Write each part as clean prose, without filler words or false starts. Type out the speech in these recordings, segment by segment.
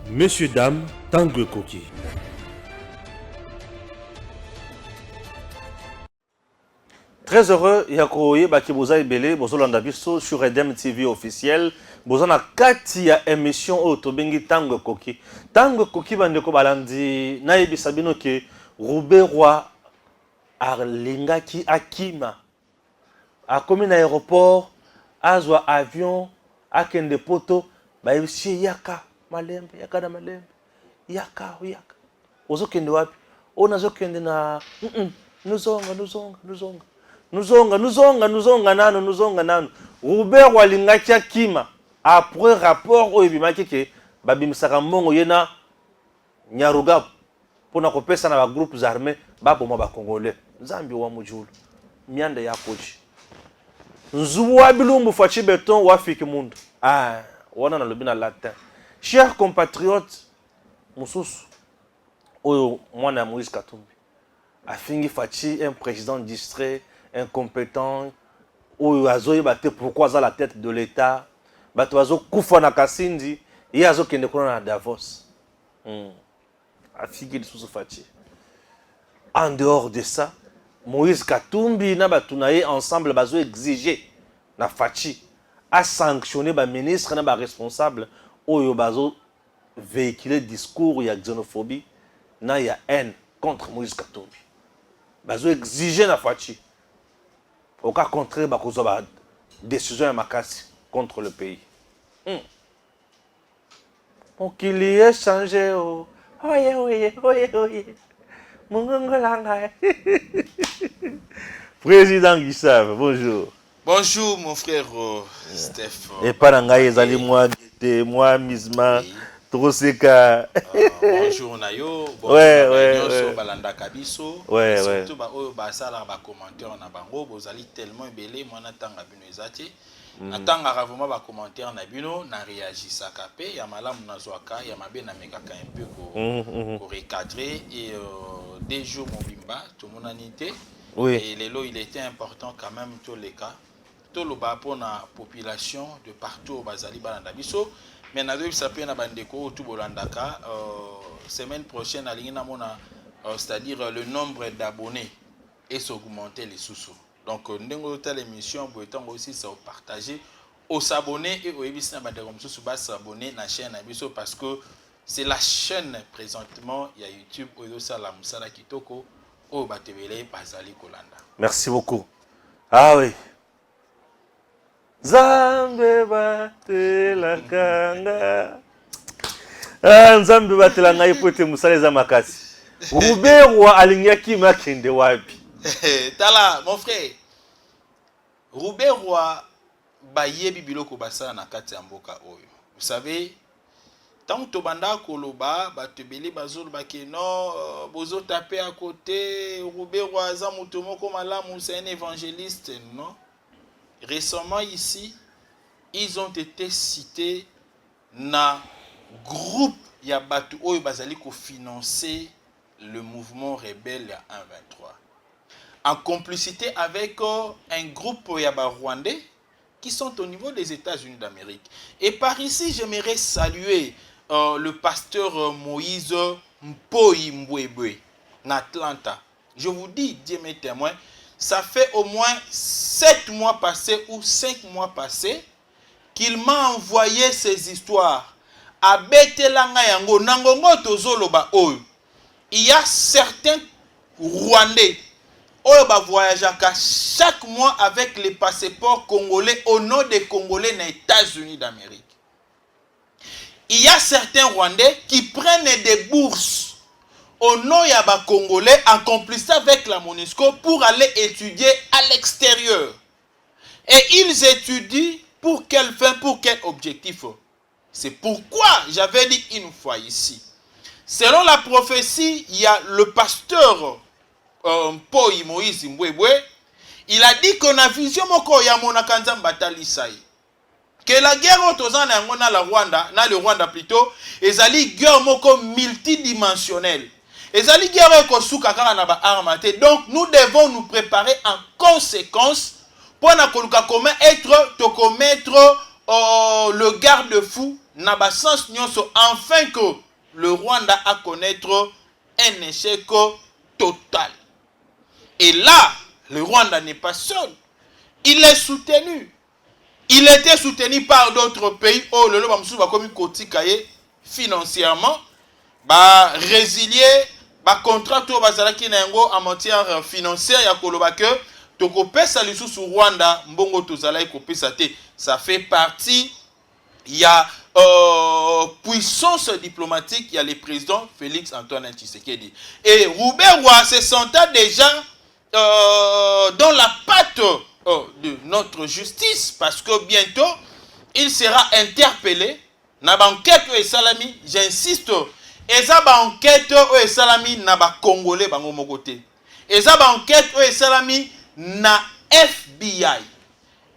Messieurs, dames, Tanguy Koki. Très heureux, Yakoye Bakiboza Ebele, Bozolanda Biso sur Edem TV officiel. Bozana kati ya émission Otobengi Tanguy Koki. Tanguy Koki bandeko balandi na ebisabino ke Robert Roy Arlingaki Akima. A komi na aéroport, azwa avion, akende poto, ba yebisi yaka malembe, yaka na malembe. Yaka. Ozo kende wapi? Ona zo kende na nuzonga nanu. Robert walingaki akima. Après rapport oyo bimaki ke babimisaka mbongo yena Nyaruga pona kopesa na ba groupes armés baboma ba congolais. Nzambi wa mujulu. Mianda ya koji. Nzuwa bilumbu fachi beton wafiki mundu. Wana na lobina latin. Chers compatriotes, mususu oyo mwana Moïse Katumbi afingi fachi un président distrait, incompétent, oyo azoye bate pourquoi za la tête de l'état, bato azo kufa na Kasindi, ye azo kende kuna na Davos. Afingi lisusu fachi. En dehors de ça, Moïse Katumbi na batunaye ensemble bazo exiger na fachi a sanctionner ba ministre na ba responsable oyo bazo véhiculer discours ya xénophobie na ya haine contre Moïse Katumbi. Bazo exiger na fachi au cas contraire bakozo ba décision ya makasi contre le pays. Mokili a changé oh. Oye. Mongolanga. Président Gustave, bonjour. Bonjour mon frère Steph. Et pas ngai ezali moi Gete, moi Misma, Troseka. Bonjour Nayo. Ouais. Balanda Kabiso. Ouais. Surtout ba oyo ba sala ba commentaire na bango bozali tellement belé moi na tanga bino ezati. Na tanga vraiment ba commentaire na bino na réagisaka pe ya malamu na zwaka ya mabe na mekaka un peu ko recadrer et des jours mobimba tout mon anité. Oui. Et les lots il était important quand même tous les cas. Tout le bas pour la population de partout au Bazali Balanda Biso. Mais na deux sapé na bandeko tout Bolandaka semaine prochaine à l'Inamona c'est-à-dire le nombre d'abonnés est augmenté les sous-sous. Donc nous telle émission pour étant aussi ça partager aux abonnés et aux ebisina bandeko sous bas s'abonner na chaîne Abiso parce que c'est la chaîne présentement il y a YouTube au ça la musala kitoko au batebele Bazali Kolanda. Merci beaucoup. Ah oui. Nzambe batela kanga. Nzambe batela ngai pote musale za makasi. Robert Roy alingaki makende wapi? Tala mon frère. Robert Roy bayebi biloko basala na kati ya mboka oyo. Vous savez tant to banda koloba batebeli bazolo bakeno bozo taper à côté Robert Roy za muto moko malamu c'est un évangéliste non? Récemment ici, ils ont été cités na groupe Yabatu Oyo Bazali ko financer le mouvement rebelle à 1-23. En complicité avec un groupe Yaba Rwandais qui sont au niveau des États-Unis d'Amérique. Et par ici, j'aimerais saluer le pasteur Moïse Mpoyi Mbwebwe en Atlanta. Je vous dis, Dieu m'est témoin, ça fait au moins 7 mois passés ou 5 mois passés qu'il m'a envoyé ces histoires. À Betelanga yango nangongo tozoloba oyo. Il y a certains Rwandais oyo ba voyageaka chaque mois avec les passeports congolais au nom des Congolais dans les États-Unis d'Amérique. Il y a certains Rwandais qui prennent des bourses au nom yaba Congolais en complicité avec la MONUSCO pour aller étudier à l'extérieur. Et ils étudient pour quelle fin, pour quel objectif. C'est pourquoi j'avais dit une fois ici. Selon la prophétie, il y a le pasteur Mpoyi Moïse Mbwebwe. Il a dit qu'on a vision moko ya monakanza mbatali sai. Que la guerre autozana yangona la Rwanda, na le Rwanda plutôt, ezali guerre moko multidimensionnelle. Ezali guerre ko suka kaka na ba armate. Donc nous devons nous préparer en conséquence pour na koluka comment être to commettre le le garde-fou n'a pas sens nyonso afin que le Rwanda a connaître un échec total. Et là, le Rwanda n'est pas seul. Il est soutenu. Il était soutenu par d'autres pays. Oh, le Bamsou va comme financièrement, bah résilier, bah contrat tout bazalaki na yango en matière financière ya koloba que to kopesa lisusu Rwanda mbongo tozalaki kopesa te. Ça fait partie, il y a puissance diplomatique, il y a le président Félix Antoine Tshisekedi. Et Robert Roy se sentait déjà dans la patte de notre justice, parce que bientôt il sera interpellé. Na banquette et salami, j'insiste, eza banquette et salami na ba congolais bango mokote. Eza banquette et salami na FBI.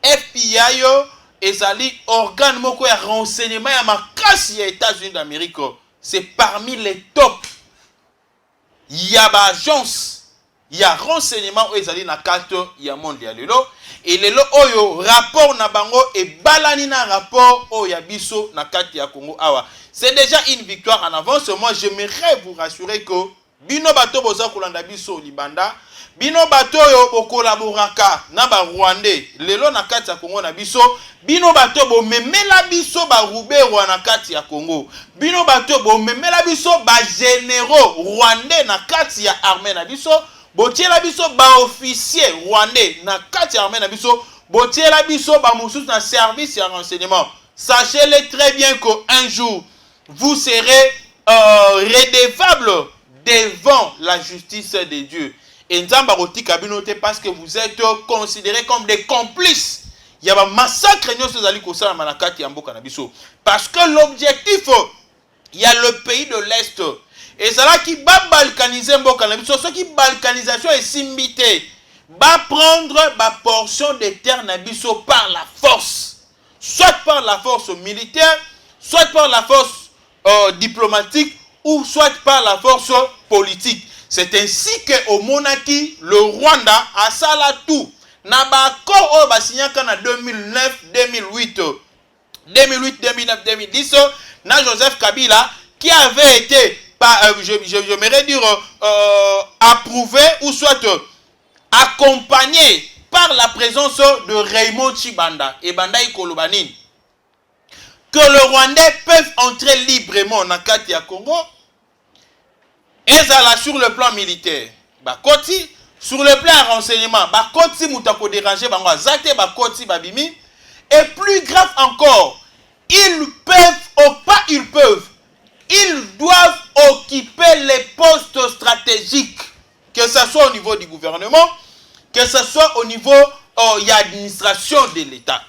FBI yo ezali organe moko ya renseignement ya makasi ya États-Unis d'Amérique. C'est parmi les top. Il y a ba agence, il y a renseignement ezali na carte ya monde ya lelo. Et lelo oyo rapport na bango et balani na rapport oya biso na kati ya Congo awa. C'est déjà une victoire en avance. Moi j'aimerais vous rassurer que bino bato boza kolanda biso libanda, bino bato yo bo collaboraka na ba Rwandais lelo na kati ya Congo na biso, bino bato bo memela biso ba Rubero na kati ya Congo, bino bato bo memela biso ba généraux rwandais na kati ya armée na biso, botiela biso ba officier rwandais na kati ya armée na biso, botiela biso ba mususu na service ya renseignement. Sachez-le très bien qu'un jour vous serez redevable devant la justice de Dieu. Et Nzamba roti kabinote parce que vous êtes considérés comme des complices. Il y a un massacre na kati ya mboka na biso. Parce que l'objectif, il y a le pays de l'Est. Et ça là qui va balkaniser mboka na biso, ce qui balkanisation est simbité, va prendre ma portion de terre na biso par la force. Soit par la force militaire, soit par la force diplomatique, ou soit par la force politique. C'est ainsi que au monarchie, le Rwanda a ça là tout. Nabako ba signé en 2009, 2008, 2009, 2010, na Joseph Kabila qui avait été, j'aimerais dire, approuvé ou soit accompagné par la présence de Raymond Chibanda et Banda Ikolobanine. Que le Rwandais peuvent entrer librement dans Kati ya Congo. Et ça là sur le plan militaire. Bakoti, sur le plan renseignement, bakoti mutako déranger bango zate bakoti babimi. Et plus grave encore, ils peuvent, ils doivent occuper les postes stratégiques, que ce soit au niveau du gouvernement, que ce soit au niveau de l'administration de l'État.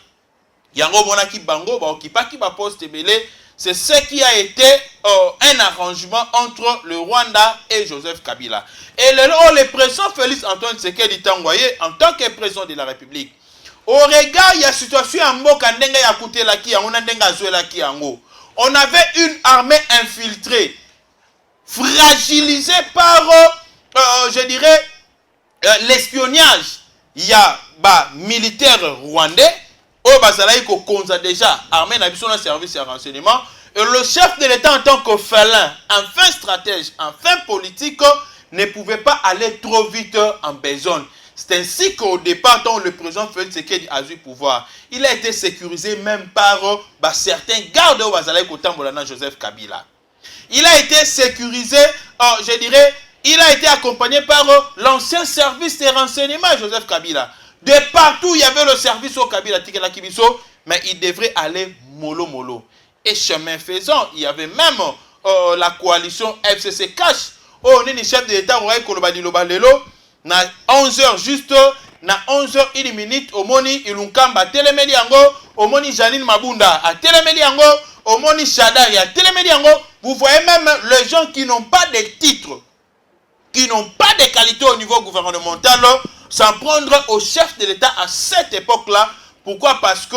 Yango monaki bango ba occupaki ba poste belé, c'est ce qui a été un arrangement entre le Rwanda et Joseph Kabila. Et le président Félix Antoine Tshisekedi Tangoye en tant que président de la République, au regard il y a situation en mboka ndenga ya kutelaki yango na ndenga azuelaki yango, on avait une armée infiltrée, fragilisée par je dirais l'espionnage. Il y a militaire rwandais au Bazalaï ko konza déjà armée na biso na service de renseignement, et le chef de l'État en tant que félin, enfin stratège, enfin politique, ne pouvait pas aller trop vite en besogne. C'est ainsi qu'au départ, quand le président Félix Tshisekedi a eu pouvoir, il a été sécurisé même par certains gardes au Bazalaï ko tambolana Joseph Kabila. Il a été sécurisé, je dirais, il a été accompagné par l'ancien service de renseignement Joseph Kabila. De partout, il y avait le service au Kabila Tikela Kibiso, mais il devrait aller mollo mollo. Et chemin faisant, il y avait même la coalition FCC Cash. Oh, on est le chef de l'État, on est Kolobadi Lobalelo. Na 11h juste, na 11h01, au moni Ilunkamba, Télémédi Ango, au moni Janine Mabunda, à Télémédi Ango, au moni Shadari, à Télémédi Ango. Vous voyez même les gens qui n'ont pas de titres, qui n'ont pas de qualité au niveau gouvernemental, s'en prendre au chef de l'État à cette époque-là. Pourquoi? Parce que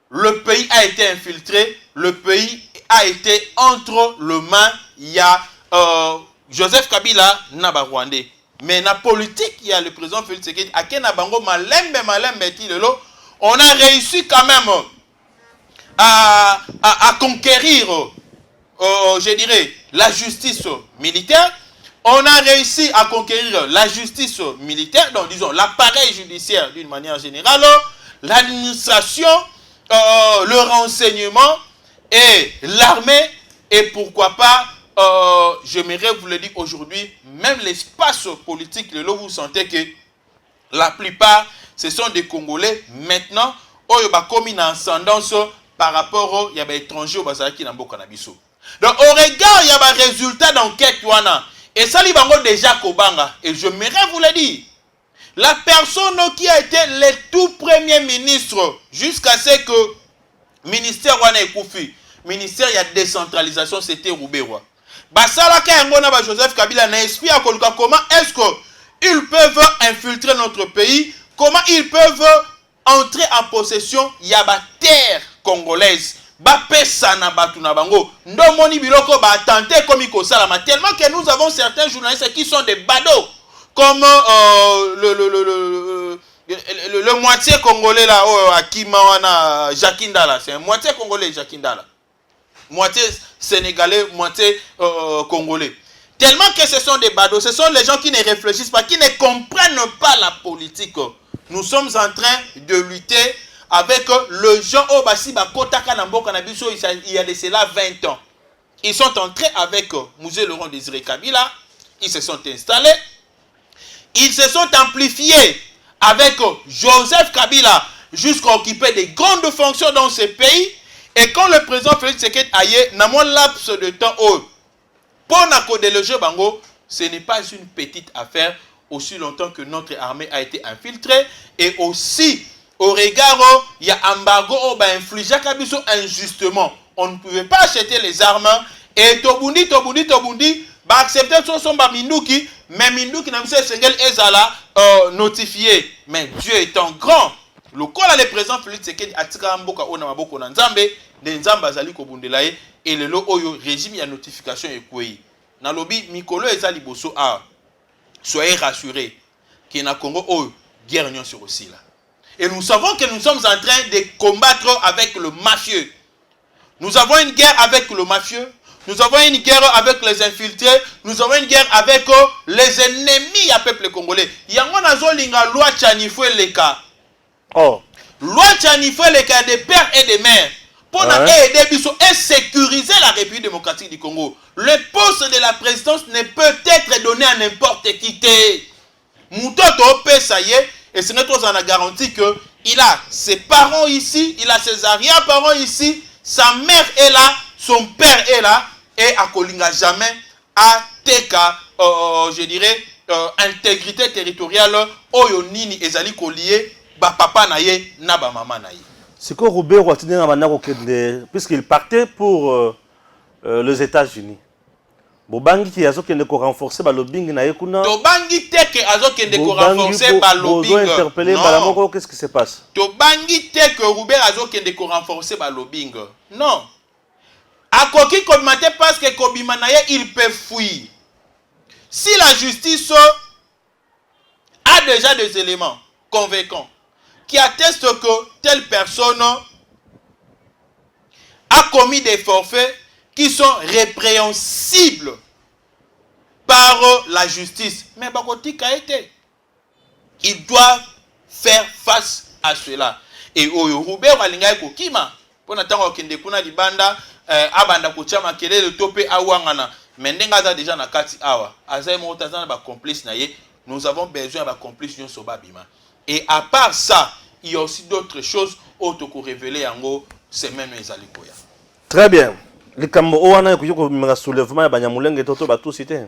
le pays a été infiltré, le pays a été entre les mains, il y a Joseph Kabila Naba Rwandais. Mais dans la politique, il y a le président Félix Tshisekedi, à Kenabango, malembe, on a réussi quand même à conquérir, je dirais, la justice militaire. On a réussi à conquérir la justice militaire, donc disons l'appareil judiciaire d'une manière générale, l'administration, le renseignement et l'armée, et pourquoi pas, j'aimerais vous le dire aujourd'hui, même l'espace politique, vous sentez que la plupart, ce sont des Congolais maintenant, qui ont commis une ascendance par rapport aux étrangers qui ont été. Donc au regard, il y a des résultats d'enquête, et ça, il y déjà Kobanga. Et je m'aimerais vous le dire. La personne qui a été le tout premier ministre jusqu'à ce que le ministère wana ekufi, ministère de décentralisation, c'était Rouberois. Basala ka Joseph Kabila na esprit à comment est-ce qu'ils peuvent infiltrer notre pays, comment ils peuvent entrer en possession de la terre congolaise. Bapesa na batu na bango ndomoni biloko ba tenter comme ikosalama tellement que nous avons certains journalistes qui sont des badauds comme le moitié congolais là à Kimawana Jakindala, c'est un moitié congolais Jakindala, moitié sénégalais, moitié congolais, tellement que ce sont des badauds, ce sont les gens qui ne réfléchissent pas, qui ne comprennent pas la politique. Nous sommes en train de lutter avec le gens au Bassi Bakotaka Namboka Nabiso, il y a de cela 20 ans. Ils sont entrés avec Mouzé Laurent Désiré Kabila, ils se sont installés, ils se sont amplifiés avec Joseph Kabila jusqu'à occuper des grandes fonctions dans ce pays. Et quand le président Félix Tshisekedi aille, dans mon laps de temps, pour nous déloger Bango, ce n'est pas une petite affaire aussi longtemps que notre armée a été infiltrée et aussi au regard, il y a un embargo qui a infligé injustement. On ne pouvait pas acheter les armes. Et Tobundi, accepter son Minduki, mais Minduki n'a pas Sengel Ezala notifié. Mais Dieu étant grand, le col à le président Félix Tshisekedi a tiré un boka on a beaucoup d'Nzambe, des Nzamba Zali Kobundelaye, et le régime y a notification et quoi. Dans le lobby, Mikolo Ezali Bosso a soyez rassurés qu'il y a un Congo guerre sur aussi là. Et nous savons que nous sommes en train de combattre avec le mafieux. Nous avons une guerre avec le mafieux. Nous avons une guerre avec les infiltrés. Nous avons une guerre avec les ennemis à peuple congolais. Yango nazolinga loi Tchanifoué Leka. Oh. Loi Tchanifoué Leka des pères et des mères. Pour aider Bisso et sécuriser la République démocratique du Congo. Le poste de la présidence ne peut être donné à n'importe qui. Moutoto ça y est. Et c'est notre en a garanti qu'il a ses parents ici, il a ses arrière-parents ici, sa mère est là, son père est là, et à Kolinga jamais à Teka, je dirais, intégrité territoriale, Oyo Nini ezali Kolié, ba papa naye, na ba maman naye. C'est que Robert puisqu'il partait pour les États-Unis. Bobangi qui azokende ko renforcer ba lobbying na yekuna. Tobangi teke azokende ko renforcer ba lobbying. Interpeller balamoko, qu'est-ce qui se passe? Tobangi teke Robert azokende ko renforcer ba lobbying. Non. Akoki komate parce que kobima na ye il peut fuir. Si la justice a déjà des éléments convaincants qui attestent que telle personne a commis des forfaits qui sont répréhensibles par la justice. Mais Bakotika a été. Ils doivent faire face à cela. Et au Robert Walinga Kokima, pour n'attendre qu'il y ait libanda, abanda kochama kelele tope awangana. Mendenga déjà na kati awa. Azaï Motazana ba complice naye. Nous avons besoin de complice sur Babima. Et à part ça, il y a aussi d'autres choses autres que révéler en c'est même les alikoya. Très bien. Les Kambo wana yoko mega soulèvement ya Banyamulenge toto batu cité.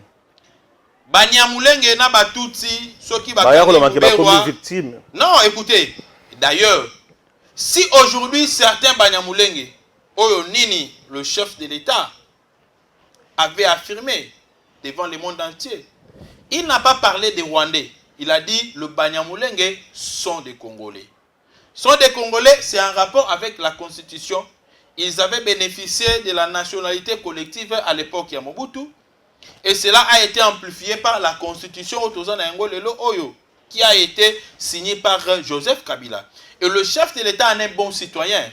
Banyamulenge na batuti soki ba victime. Non, écoutez. D'ailleurs, si aujourd'hui certains Banyamulenge Oyo Nini, le chef de l'État, avait affirmé devant le monde entier, il n'a pas parlé des Rwandais. Il a dit le Banyamulenge sont des Congolais. Sont des Congolais, c'est un rapport avec la Constitution. Ils avaient bénéficié de la nationalité collective à l'époque de Mobutu. Et cela a été amplifié par la Constitution Oyo, qui a été signée par Joseph Kabila. Et le chef de l'État en est bon citoyen.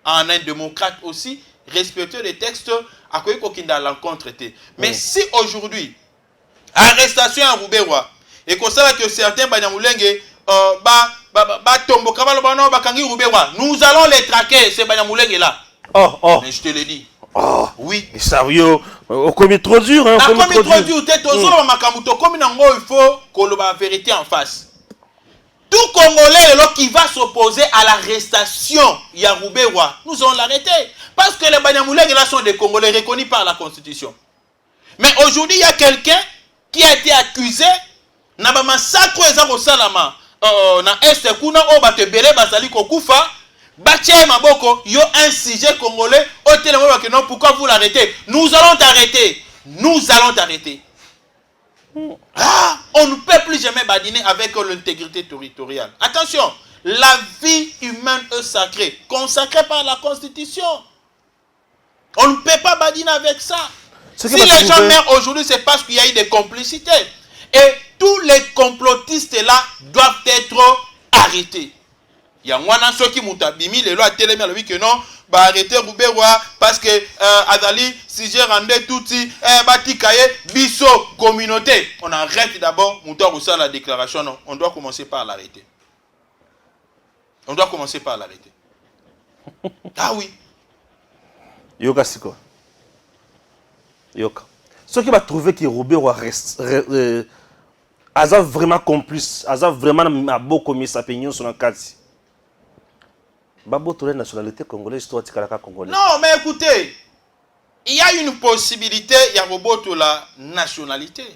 en un démocrate aussi, respecter les textes, à quoi il y a l'encontre. Mais si aujourd'hui, arrestation à Roubaix-Roi, et qu'on sait que certains Banyamulenge, nous allons les traquer, ces Banyamulenge là. Oh. Mais je te le dis. Oh. Oui. Mais sérieux, on commet trop dur, hein. On commet trop dur. Il faut qu'on ait la vérité en face. Tout Congolais qui va s'opposer à l'arrestation Yaroubewa, nous allons l'arrêter. Parce que les Banyamulenge là sont des Congolais reconnus par la Constitution. Mais aujourd'hui, il y a quelqu'un qui a été accusé d'un massacre au Salama. Na Est Kuna, au Batebele, Basali Kokufa, Batia Maboko, il y a un sujet congolais, pourquoi vous l'arrêtez? Nous allons t'arrêter. Nous allons t'arrêter. Ah, on ne peut plus jamais badiner avec l'intégrité territoriale. Attention, la vie humaine est sacrée, consacrée par la Constitution. On ne peut pas badiner avec ça. Si les gens meurent aujourd'hui, c'est parce qu'il y a eu des complicités. Et tous les complotistes là doivent être arrêtés. Il y a moins ceux qui m'ont abîmé, les lois télé, mais que non, bah arrêter Roubaix-Roi parce que Adali, si j'ai rendu tout, Batikaye, Bisso, communauté. On arrête d'abord, on doit reçoit la déclaration, non, on doit commencer par l'arrêter. On doit commencer par l'arrêter. Ah oui. Yoka Siko. Yoka. Ceux qui va trouver que Roubaix-Roi reste. Aza vraiment complice, Aza vraiment un beau commis sa pignon sur un cadre. Babo la nationalité congolaise, toi tu es congolais. Non, mais écoutez, il y a une possibilité, il y a Roboto la nationalité.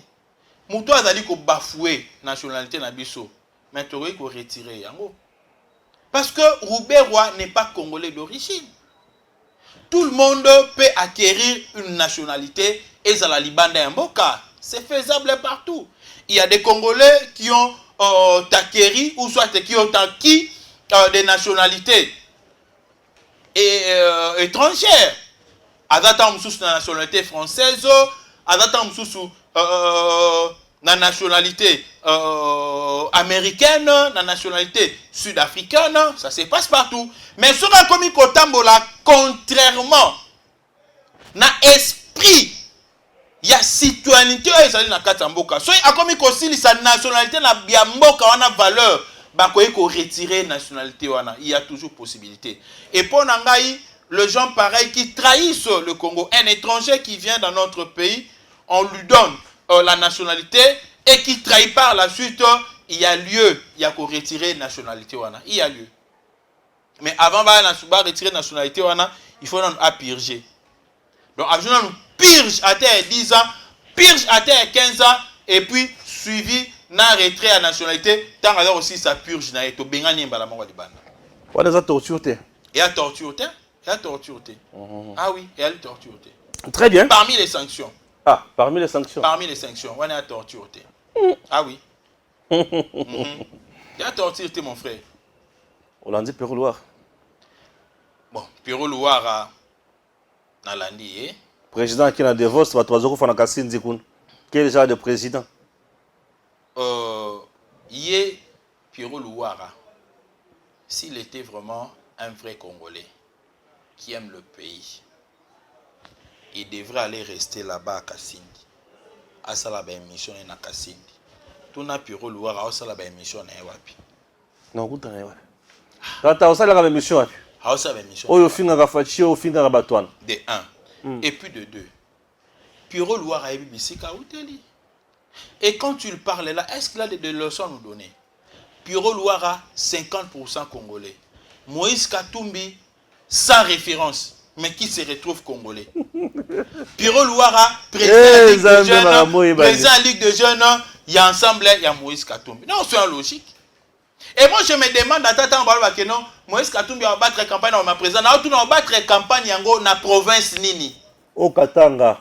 Moutou a dit qu'on bafoué la nationalité Nabiso, mais tu aurais qu'on retirer yango. Parce que Roubaix-Roi n'est pas congolais d'origine. Tout le monde peut acquérir une nationalité et ça la Libanda Mboka. C'est faisable partout. Il y a des Congolais qui ont acquéri ou soit qui ont acquis des nationalités étrangères. Adata Moussous na nationalité française, Adata Moussous na nationalité américaine, na nationalité sud-africaine, ça se passe partout. Mais ce qu'on a commis Kotambola, contrairement na esprit, il y a citoyenneté et na Katamboka. So a commis aussi sa nationalité na biamboka wana valeur. Bakoye ko retirer nationalité wana, il y a toujours possibilité. Et pour Nangaï, les gens pareils qui trahissent le Congo, un étranger qui vient dans notre pays, on lui donne la nationalité et qui trahit par la suite, il y a lieu, il y a qu'on retirer nationalité wana, il y a lieu. Mais avant de retirer nationalité wana, il faut nous purger. Donc avant nous purge à terre 10 ans, purge à terre 15 ans et puis suivi na retrait à nationalité, tant alors aussi ça purge na eto bengani mbala mwa libanda. Voilà ça torture. Il y a torture. Ah oui, il y a torture. Très bien. Parmi les sanctions. Ah, parmi les sanctions. Parmi les sanctions, on a torture. Ah oui. Il y a torture mon frère. On l'a dit Pérou Loire. Bon, Pérou Loire na landi président qui a divorce, va trois fois na kasindi kun. Quel genre de président? Yé Pierrot Louara, s'il était vraiment un vrai Congolais qui aime le pays, il devrait aller rester là-bas à Kassindi. À Salaba émission na Kassindi. Tout na Pierrot Louara à Salaba émission na Wapi. Non, vous t'en avez. Quand on Salaba émission Wapi. À Salaba émission. Oh, au fin de la fachi, au fin de la batouane. De 1. Et puis de 2. Pierrot Louara a Bisika Outeli. Et quand tu le parles là, est-ce qu'il a des leçons à nous donner? Pierrot Louara, 50% congolais. Moïse Katumbi, sans référence, mais qui se retrouve congolais. Pierrot Louara, président de la Ligue de Jeunes, il y a ensemble, il y a Moïse Katumbi. Non, c'est logique. Et moi, je me demande, à Tata Mbalba, que non, Moïse Katumbi va battre campagne dans ma présidence. On va battre campagne dans la province Nini. Au Katanga.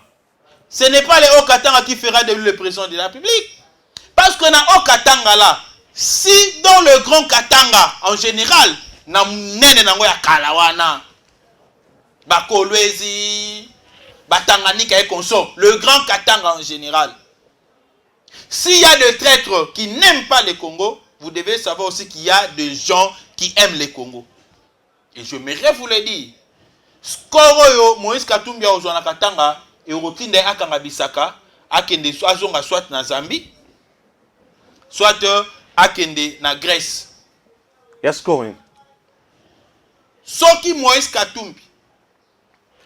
Ce n'est pas les Haut-Katanga qui fera de lui le président de la République. Parce que dans Haut-Katanga là, si dans le Grand Katanga, en général, na nene nango ya Kalawana, Bakolwezi, Batanganika et Konso, le Grand Katanga en général. S'il y a des traîtres qui n'aiment pas le Congo, vous devez savoir aussi qu'il y a des gens qui aiment le Congo. Et je me vous le dire, Skoro yo Moïse Katumbi ozwa na katanga erotinda akanga bisaka akende azonga soit na Zambie soit akende na Grèce. Ya scoring. Soki Moïse Katumbi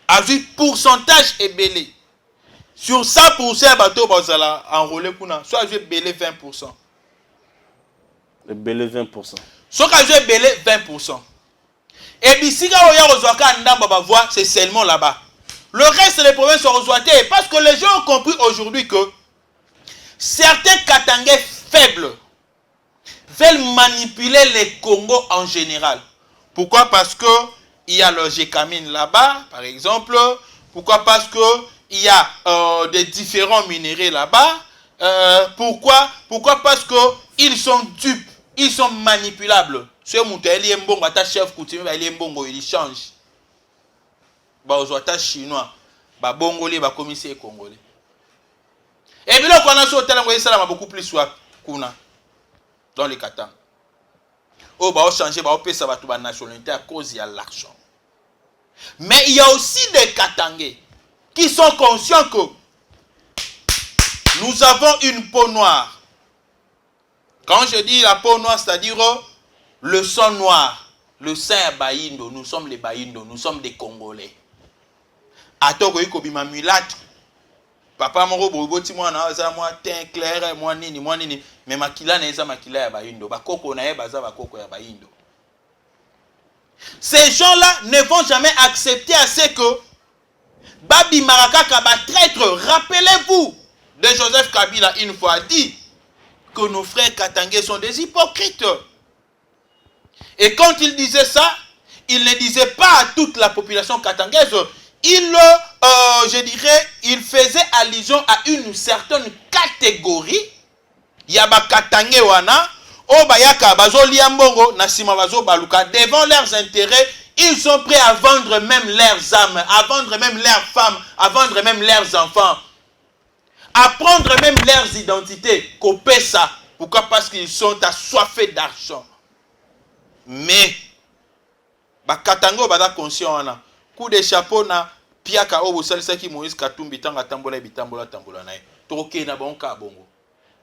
a vu pourcentage ebele sur 100% bateau bazala enrôlé kuna, soit a vu belé 20%. Ebele 20%. Soki a vu belé 20%. Et bisika oya ozwaka ndamba ba voix, c'est seulement là-bas. Le reste des provinces sont rejointés parce que les gens ont compris aujourd'hui que certains Katangais faibles veulent manipuler les Congos en général. Pourquoi? Parce que il y a le Gécamine là-bas, par exemple. Pourquoi? Parce que il y a des différents minéraux là-bas. Pourquoi? Parce que ils sont dupes, ils sont manipulables. Ce Mouteli est bon, ta chef coutumier, il est bon, il change. Bah aux ta chinois, bah bongolais, bah commissaire congolais. Et bien là, quand on a sauté, ça m'a beaucoup plus soif kuna dans les Katang. Oh bah on changer, bah on peut ça va tout la nationalité à cause il y a l'argent. Mais il y a aussi des Katangais qui sont conscients que nous avons une peau noire. Quand je dis la peau noire, c'est-à-dire le sang noir, le sang à Baïndo, nous sommes les Baïndo, nous sommes des Congolais. Atoko yikobima mulâtre. Papa moko boboti mwana aza moi teint clair, moi nini, mais makila na eza makila ya Baïndo, bakoko na ye baza bakoko ya Baïndo. Ces gens-là ne vont jamais accepter à ce que Babi Marakaka va traître. Rappelez-vous de Joseph Kabila une fois dit que nos frères Katangais sont des hypocrites. Et quand il disait ça, il ne disait pas à toute la population katangaise. Je dirais, il faisait allusion à une certaine catégorie. Yaba Katangé wana, Obayaka, Bazo Liambongo, Nasima Bazo Baluka, devant leurs intérêts, ils sont prêts à vendre même leurs âmes, à vendre même leurs femmes, à vendre même leurs enfants, à prendre même leurs identités, couper ça. Pourquoi? Parce qu'ils sont assoiffés d'argent. Mais, Bakatango Bada conscient, coup de chapeau na Piaka Obo Salisaki Moïse Katumbi Tanga Tambola Bitambola Tambola Nae, Toke na Bonka Bongo.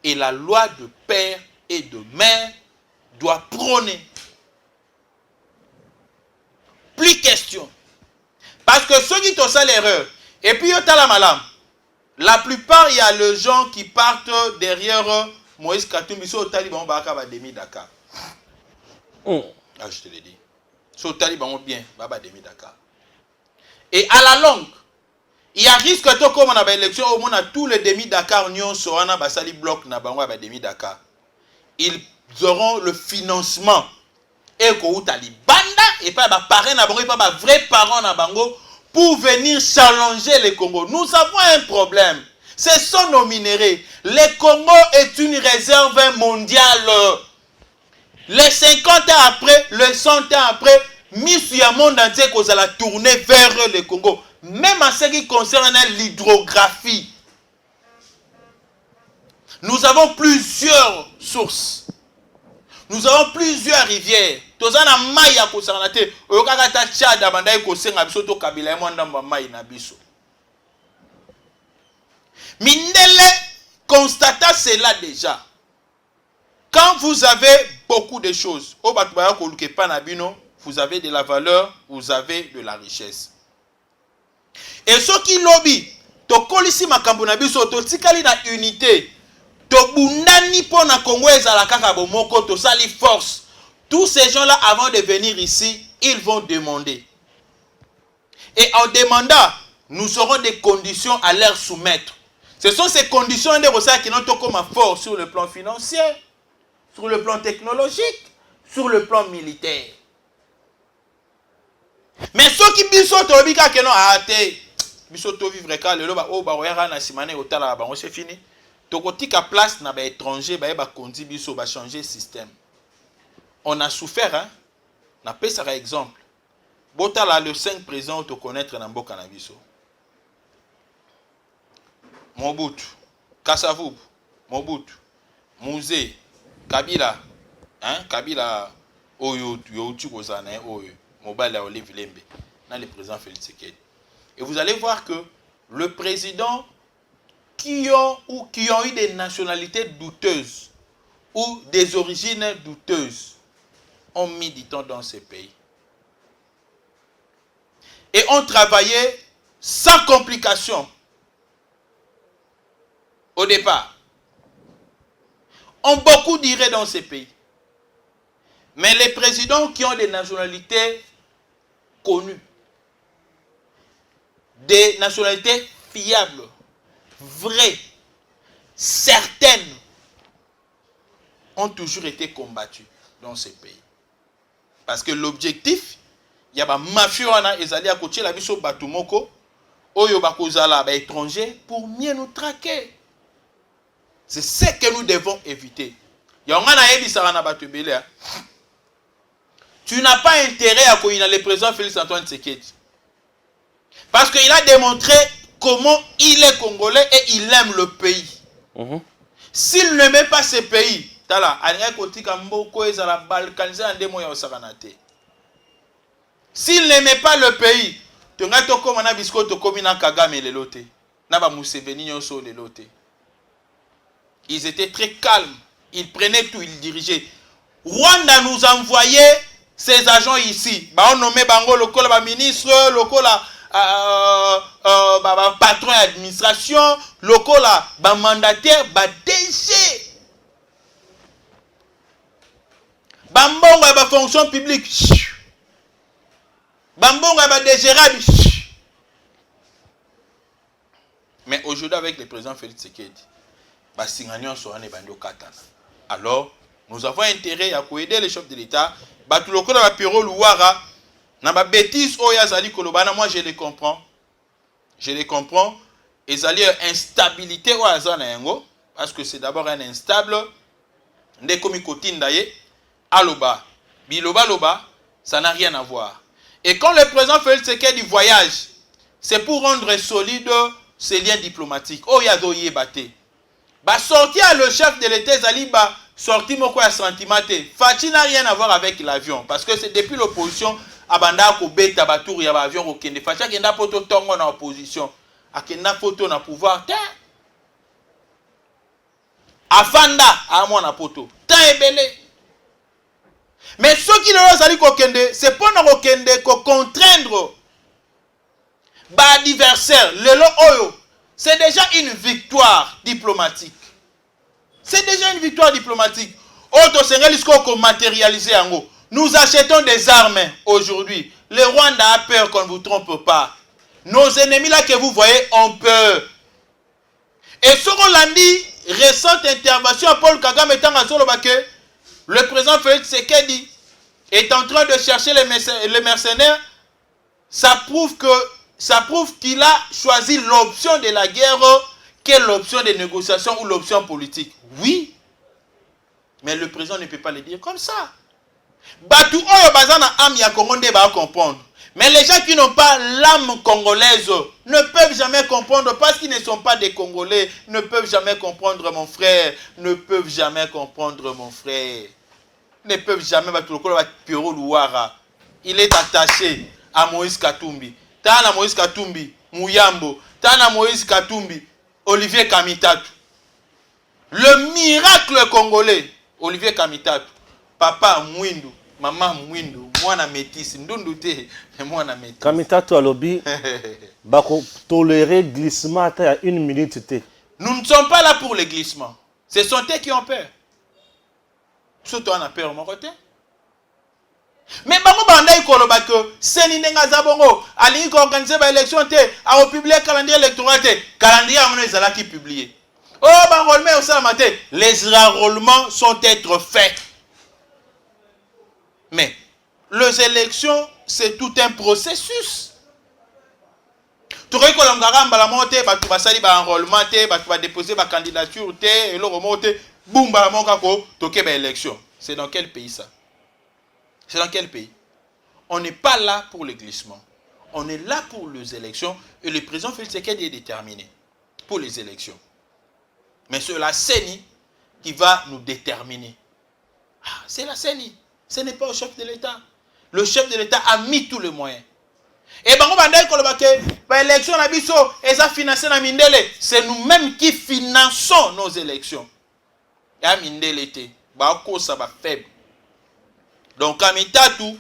Et la loi de père et de mère doit prôner. Plus question. Parce que ceux qui ont ça l'erreur, et puis il y a la malam. La plupart, il y a les gens qui partent derrière Moïse Katumbi, sur le Taliban, Baka va demi Dakar. Ah, je te l'ai dit. Sur le Taliban, bien, Baba demi Dakar. Et à la longue, il y a risque que comme on a élection, au moins tous les demi Dakar, Nyon, Soana, Basali bloc, Nabango, demi Dakar. Ils auront le financement. Et qu'on tali banda, et pas parrain Nabango, et pas vrai parent Nabango, pour venir challenger les Congo. Nous avons un problème. Ce sont nos minéraux. Le Congo est une réserve mondiale. Les 50 ans après, les 100 ans après, Miss monde entier qu'on a tourner vers le Congo. Même en ce qui concerne l'hydrographie. Nous avons plusieurs sources. Nous avons plusieurs rivières. Tozana maya concernant te. Oyokaka Tchad abandai kosenga biso to kabila mwanda mai na biso. Mindele constata cela déjà. Quand vous avez beaucoup de choses, vous avez de la valeur, vous avez de la richesse. Et ceux qui lobby, to kolisi makambo na biso to tikali na unité. Tobundani pona Congo ezala kaka bomoko to sali force. Tous ces gens-là, avant de venir ici, ils vont demander. Et en demandant, nous aurons des conditions à leur soumettre. Ce sont ces conditions qui n'ont comme force sur le plan financier, sur le plan technologique, sur le plan militaire. Mais ceux qui biso to bika que non aate biso to vivre ka le ba o ba oyara na simane otala ba on c'est fini. Tokotika place na ba étranger ba kondi biso ba changer système. On a souffert hein. Na pesa par exemple. Botala le 5 présidents to connaître na mboka na biso. Mobutu, Kasavubu, Mobutu, Mouzé, Kabila, hein, Kabila, Oyo, Yotu Kozana, Oyo, Mobile Olive Lembe. dans le président Félix Tshisekedi. Et vous allez voir que le président qui ont eu des nationalités douteuses ou des origines douteuses ont mis du temps dans ces pays. Et ont travaillé sans complication au départ. Ont beaucoup duré dans ces pays. Mais les présidents qui ont des nationalités connues, des nationalités fiables, vraies, certaines, ont toujours été combattus dans ces pays. Parce que l'objectif, il y a des mafieux qui ont côté la biso batumoko, oyo bakozala ba étrangers pour mieux nous traquer. C'est ce que nous devons éviter. Il y a un tu n'as pas intérêt à connaître le président Félix Antoine Tshisekedi. Parce qu'il a démontré comment il est congolais et il aime le pays. S'il n'aimait pas ce pays, s'il n'aimait pas le pays, ils étaient très calmes, ils prenaient tout, ils dirigeaient. Rwanda nous envoyait ses agents ici. On nommait Bango le ministre, le patron d'administration, le mandataire, le DG. Bambongo la fonction publique. Bambongo la dégérable. Mais aujourd'hui avec le président Félix Tshisekedi, alors nous avons intérêt à aider les chefs de l'État. Moi je les comprends. Je les comprends. Ils ont instabilité parce que c'est d'abord un instable. Aloba, biloba loba, ça n'a rien à voir. Et quand le président Félix Tshisekedi voyage, c'est pour rendre solide ses liens diplomatiques. Oh yadoye bate. Bah sortir le chef de l'État Zaliba sorti moko ya sentimenté. Fati n'a rien à voir avec l'avion parce que c'est depuis l'opposition abanda ko beta batour ya ba avion ko kende. Fati akenda poto tongo na opposition. Akenda poto na pouvoir. Afanda a moi na poto. Tant ebele. Mais ceux qui ne sont pas c'est pour nous contraindre l'adversaire, c'est déjà une victoire diplomatique. C'est déjà une victoire diplomatique. Nous achetons des armes aujourd'hui. Le Rwanda a peur qu'on ne vous trompe pas. Nos ennemis là que vous voyez ont peur. Et sur Hollandi, récente intervention à Paul Kagame étant à Zolobake, le président Félix Tshisekedi est en train de chercher les mercenaires. Ça prouve qu'il a choisi l'option de la guerre que l'option de négociation ou l'option politique. Oui, mais le président ne peut pas le dire comme ça. Batu oyo bazana am ya Congo va comprendre. Mais les gens qui n'ont pas l'âme congolaise ne peuvent jamais comprendre parce qu'ils ne sont pas des Congolais, ne peuvent jamais comprendre mon frère, ne peuvent jamais comprendre mon frère. Ne peuvent jamais il est attaché à Moïse Katumbi. Tana Moïse Katumbi, Mouyambo, Tana Moïse Katumbi, Olivier Kamitatu. Le miracle congolais, Olivier Kamitatu. Papa Mwindu, maman Mwindu, mwana métis, ndundute, mwana métis. Kamitatu alobi, bako tolérer glissement à 1 minute. Nous ne sommes pas là pour les glissements. Ce sont eux qui ont peur. Surtout on a peur mon côté. Mais bango banda ikoloba que seni nenga zabongo ali ko organiser ba élection té a publier calendrier électoral té calendrier on ezala qui publié. Oh banrollement au ça matin les enrôlements sont être faits. Mais les élections c'est tout un processus. Tu reconnais ngamba la monter ba tu va sali ba enrôlement té ba tu vas déposer ba candidature té et le remonter boum ba monka ko toke ba élection. C'est dans quel pays ça? C'est dans quel pays? On n'est pas là pour le glissement. On est là pour les élections et le président Félix Tshisekedi est déterminé pour les élections. Mais c'est la CENI qui va nous déterminer. Ah, c'est la CENI. Ce n'est pas au chef de l'État. Le chef de l'État a mis tous les moyens. Et bango bandai koloba ke ba élection na biso eza financé na mindele, c'est nous-mêmes qui finançons nos élections. Ya mindele te, ba ko sa ba faible. Donc kamitatu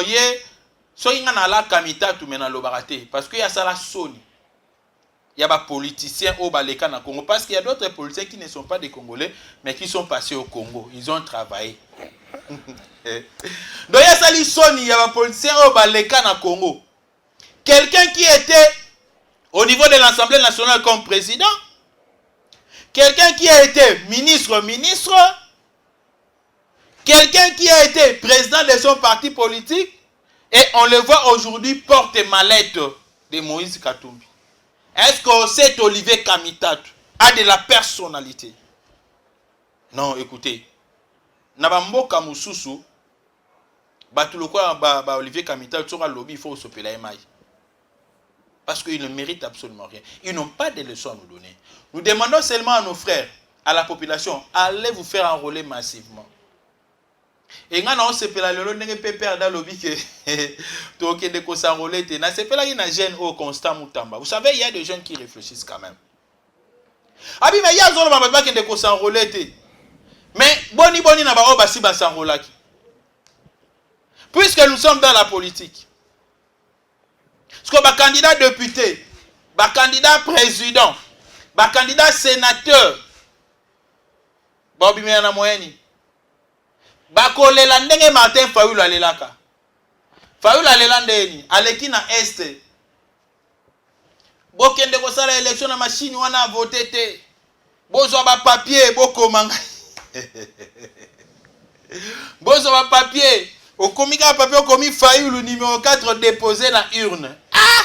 ye so inga na la kamitatu mena lobaka te parce que ya sala soni. Il y a des politiciens au Baleka na Congo parce qu'il y a d'autres politiciens qui ne sont pas des Congolais mais qui sont passés au Congo. Ils ont travaillé. Donc il y a sali soni, il y a des politiciens au Baleka na Congo. Quelqu'un qui était au niveau de l'Assemblée nationale comme président, quelqu'un qui a été ministre, quelqu'un qui a été président de son parti politique, et on le voit aujourd'hui porter mallette de Moïse Katumbi. Est-ce que cet Olivier Kamitatu a de la personnalité? Non, écoutez. Nabamboka Mususu, Olivier Kamitatu, sur le lobby, il faut se peler maille. Parce qu'ils ne méritent absolument rien. Ils n'ont pas de leçons à nous donner. Nous demandons seulement à nos frères, à la population, allez vous faire enrôler massivement. Et quand on se fait la lolo, on ne peut pas dans le lobby que de s'enrôler. On se fait la gêne au constant Moutamba. Vous savez, il y a des jeunes qui réfléchissent quand même. Ah mais il y a des gens qui ne s'enrôler. Mais boni n'a pas si bas s'enrôler. Puisque nous sommes dans la politique. Parce que les candidats députés, les candidats présidents, les candidats sénateurs, Bobi Mena Moyeni, bakolela ndenge Martin Fayulu alelaka. Fayulu alelande aleki na este. Bokende kosala élection na machine wana voter te. Bozwa ba papier bokomanga. Bozwa ba papier. Au comika papier au commis Fayulu numéro 4 déposé dans urne. Ah!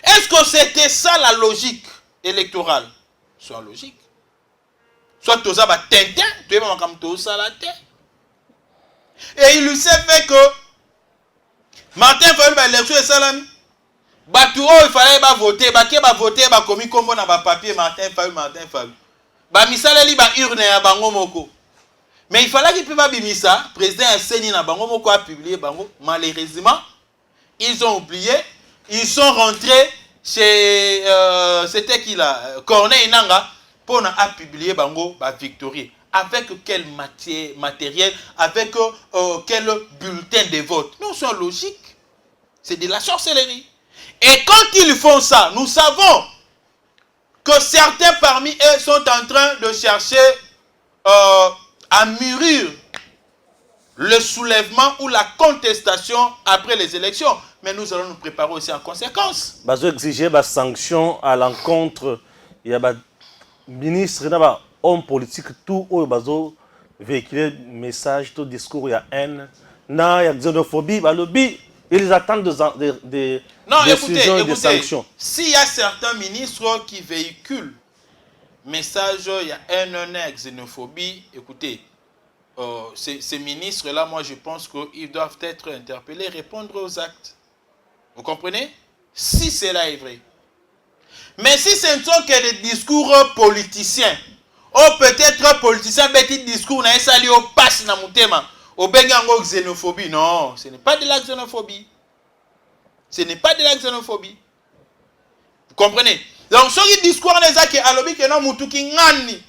Est-ce que c'était ça la logique électorale? Soit logique. Soit tout ça va tintin, tu es pas comme tout ça la tête. Et il lui s'est fait que Martin Fayulu va élection et salami. Batouo il fallait pas voter, ba voter ba commis comme on a ba papier Martin Fayulu. Ba misala li ba urne ya bango moko. Mais il fallait qu'il puisse pas bimisa, président Seni na bango moko a publié bango. Malheureusement, ils ont oublié, ils sont rentrés chez c'était qui là, Corneille Nanga pour a publié bango ba Victory. Avec quel matériel, avec quel bulletin de vote. Non, c'est logique. C'est de la sorcellerie. Et quand ils font ça, nous savons que certains parmi eux sont en train de chercher à mûrir le soulèvement ou la contestation après les élections. Mais nous allons nous préparer aussi en conséquence. Bazo exiger des sanctions à l'encontre. Il y a des ministres, des hommes politiques, tout où bazo véhiculer message, tout discours, il y a haine, il y a xénophobie, lobby. Ils attendent des décisions et des sanctions. S'il y a certains ministres qui véhiculent message, il y a haine, xénophobie, écoutez, ces ministres-là, moi je pense qu'ils doivent être interpellés, répondre aux actes. Vous comprenez? Si cela est vrai. Mais si ce ne sont que des discours politiciens, ou peut-être politiciens, petit discours, na esali au passe na mutema, au bengango xénophobie, non, ce n'est pas de la xénophobie. Ce n'est pas de la xénophobie. Vous comprenez? Donc, ce discours n'est pas que alobi que non mutuki ngani,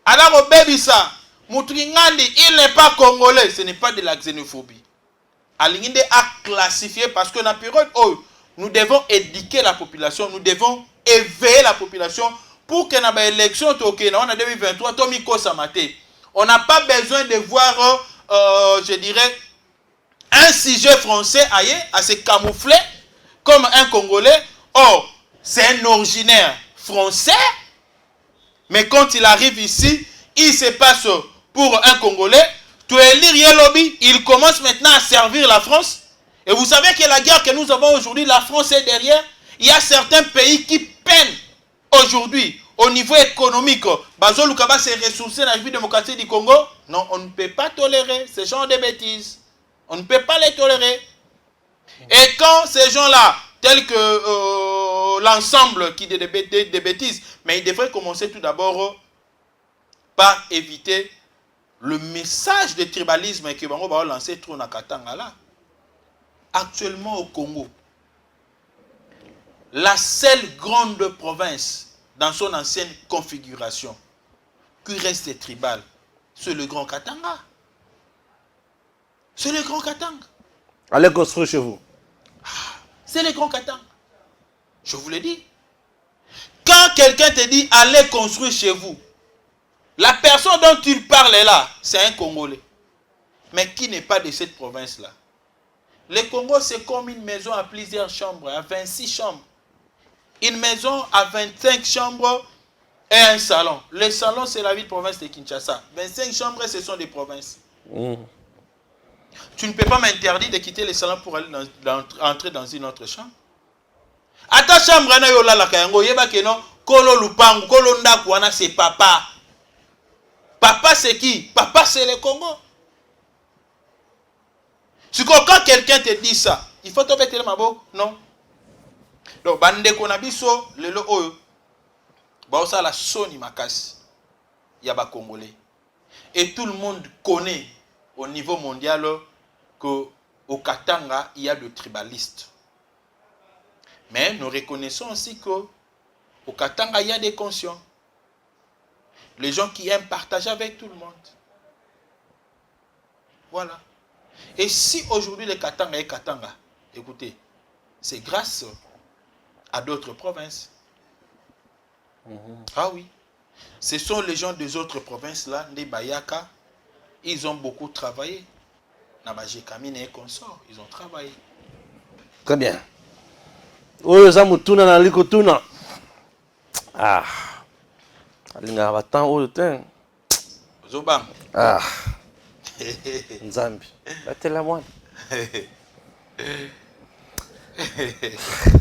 alors au bébisa, mutuki ngani, il n'est pas congolais, ce n'est pas de la xénophobie. Alinginde a classifié parce que dans la période où nous devons éduquer la population, nous devons éveiller la population pour que dans l'élection en 2023, on n'a pas besoin de voir, je dirais, un sujet français à se camoufler comme un Congolais. Or, c'est un originaire français, mais quand il arrive ici, il se passe pour un Congolais. Tu es élire lobby, il commence maintenant à servir la France. Et vous savez que la guerre que nous avons aujourd'hui, la France est derrière. Il y a certains pays qui peinent aujourd'hui au niveau économique. Bazo Lukaba s'est ressourcé dans la République démocratique du Congo. Non, on ne peut pas tolérer ce genre de bêtises. On ne peut pas les tolérer. Et quand ces gens-là, tels que l'ensemble qui dit des bêtises, mais ils devraient commencer tout d'abord par éviter le message de tribalisme que Bango va lancer trop na Katanga là. actuellement au Congo, la seule grande province dans son ancienne configuration qui reste tribal, c'est le Grand Katanga. C'est le Grand Katanga. Allez construire chez vous. C'est le Grand Katanga. Je vous l'ai dit. Quand quelqu'un te dit allez construire chez vous, la personne dont il parle là, c'est un Congolais. Mais qui n'est pas de cette province-là. Le Congo, c'est comme une maison à plusieurs chambres, à 26 chambres. Une maison à 25 chambres et un salon. Le salon, c'est la ville-province de Kinshasa. 25 chambres, ce sont des provinces. Tu ne peux pas m'interdire de quitter le salon pour aller entrer dans une autre chambre. À ta chambre, c'est papa. Papa, c'est qui? Papa, c'est le Congo. Quand quelqu'un te dit ça, il faut te mettre le mabo? Non. Donc, bande konabiso, lelo oyo, baosa la soni makasi, yaba Congolais. Et tout le monde connaît au niveau mondial qu'au Katanga, il y a de tribalistes. Mais nous reconnaissons aussi qu'au Katanga, il y a des conscients. Les gens qui aiment partager avec tout le monde. Voilà. Et si aujourd'hui le Katanga est Katanga, écoutez, c'est grâce à d'autres provinces. Ah oui. Ce sont les gens des autres provinces là, les Bayaka, ils ont beaucoup travaillé. Nabaje Kamine et consorts, ils ont travaillé. Très bien. Oyo zamutuna na likotuna. Ah. Alinga batang oyo ten. Zobang. Ah. Nzambi. Batela mwana.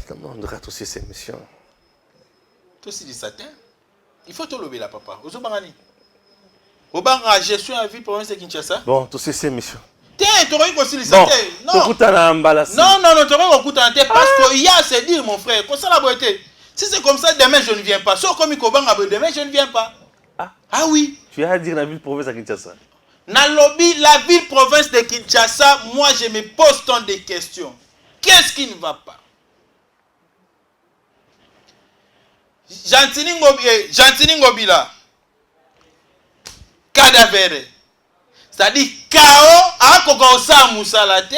Comment on devrait aussi ces missions? Toi aussi du satin. Il faut te lever là, papa. Ozobangani. Obanga gestion à vie province de Kinshasa. Bon, tous ces missions. Tiens, tu aurais aussi le satin. Non. Non, non, tu aurais écouté parce qu'il y a à se dire, mon frère, comme ça la beauté. Si c'est comme ça, demain je ne viens pas. Sauf comme Ikobanga, demain je ne viens pas. Ah oui. Tu as à dire la ville province de Kinshasa. Dans lobby, la ville province de Kinshasa, moi je me pose tant de questions. Qu'est-ce qui ne va pas? Jantini Ngobila. Cadavere. C'est-à-dire, Kao, à Kokosa Moussalate.